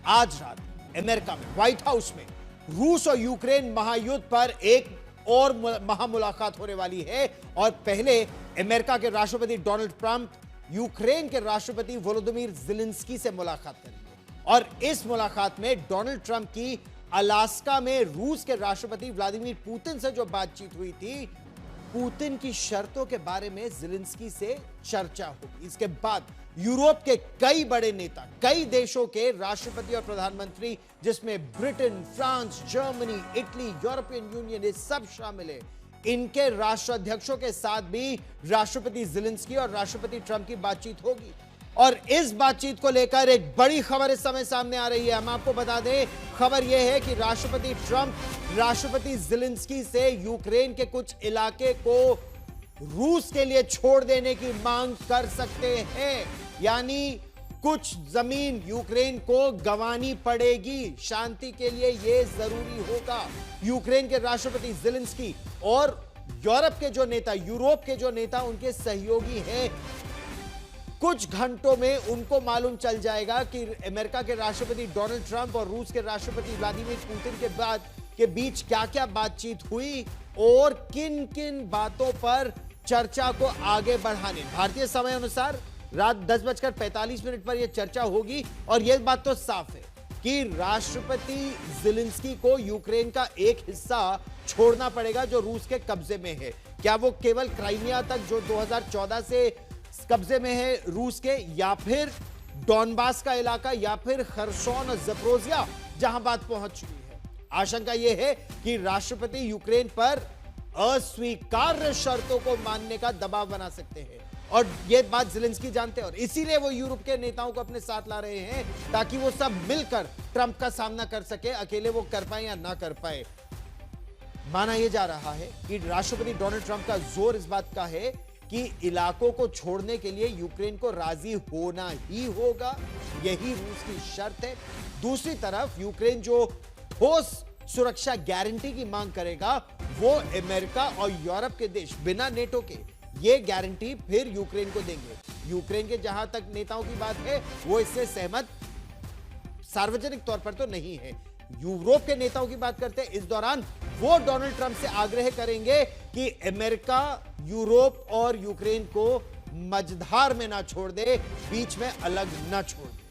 आज रात अमेरिका में व्हाइट हाउस में रूस और यूक्रेन महायुद्ध पर एक और महामुलाकात होने वाली है। और पहले अमेरिका के राष्ट्रपति डोनाल्ड ट्रंप यूक्रेन के राष्ट्रपति वोलोदिमीर ज़ेलेंस्की से मुलाकात करेंगे। और इस मुलाकात में डोनाल्ड ट्रंप की अलास्का में रूस के राष्ट्रपति व्लादिमीर पुतिन से जो बातचीत हुई थी, पुतिन की शर्तों के बारे में ज़ेलेंस्की से चर्चा होगी। इसके बाद यूरोप के कई बड़े नेता, कई देशों के राष्ट्रपति और प्रधानमंत्री, जिसमें Britain, France, Germany, Italy, European union, ये सब शामिल है, इनके राष्ट्राध्यक्षों के साथ भी राष्ट्रपति ज़ेलेंस्की और राष्ट्रपति ट्रंप की बातचीत होगी। और इस बातचीत को लेकर एक बड़ी खबर इस समय सामने आ रही है। हम आपको बता दें, खबर यह है कि राष्ट्रपति ट्रंप राष्ट्रपति ज़ेलेंस्की से यूक्रेन के कुछ इलाके को रूस के लिए छोड़ देने की मांग कर सकते हैं। यानी कुछ जमीन यूक्रेन को गंवानी पड़ेगी, शांति के लिए यह जरूरी होगा। यूक्रेन के राष्ट्रपति ज़ेलेंस्की और यूरोप के जो नेता उनके सहयोगी हैं, कुछ घंटों में उनको मालूम चल जाएगा कि अमेरिका के राष्ट्रपति डोनाल्ड ट्रंप और रूस के राष्ट्रपति व्लादिमीर पुतिन के बीच क्या-क्या बातचीत हुई और किन-किन बातों पर चर्चा को आगे बढ़ाने। भारतीय समय अनुसार रात 10:45 पर यह चर्चा होगी। और यह बात तो साफ है कि राष्ट्रपति ज़ेलेंस्की को यूक्रेन का एक हिस्सा छोड़ना पड़ेगा जो रूस के कब्जे में है। क्या वो केवल क्राइमिया तक, जो 2014 से कब्जे में है रूस के, या फिर डॉनबास का इलाका, या फिर खरसोन और ज़पोरिज़िया, जहां बात पहुंच चुकी है। आशंका यह है कि राष्ट्रपति यूक्रेन पर अस्वीकार्य शर्तों को मानने का दबाव बना सकते हैं। और यह बात ज़ेलेंस्की जानते हैं और इसीलिए वो यूरोप के नेताओं को अपने साथ ला रहे हैं, ताकि वो सब मिलकर ट्रंप का सामना कर सके। अकेले वो कर पाए या ना कर पाए। माना यह जा रहा है कि राष्ट्रपति डोनाल्ड ट्रंप का जोर इस बात का है कि इलाकों को छोड़ने के लिए यूक्रेन को राजी होना ही होगा, यही रूस की शर्त है। दूसरी तरफ यूक्रेन जो ठोस सुरक्षा गारंटी की मांग करेगा, वो अमेरिका और यूरोप के देश बिना नेटो के ये गारंटी फिर यूक्रेन को देंगे। यूक्रेन के जहां तक नेताओं की बात है, वो इससे सहमत सार्वजनिक तौर पर तो नहीं है। यूरोप के नेताओं की बात करते हैं, इस दौरान वो डोनाल्ड ट्रंप से आग्रह करेंगे कि अमेरिका यूरोप और यूक्रेन को मझधार में ना छोड़ दे, बीच में अलग ना छोड़ दे।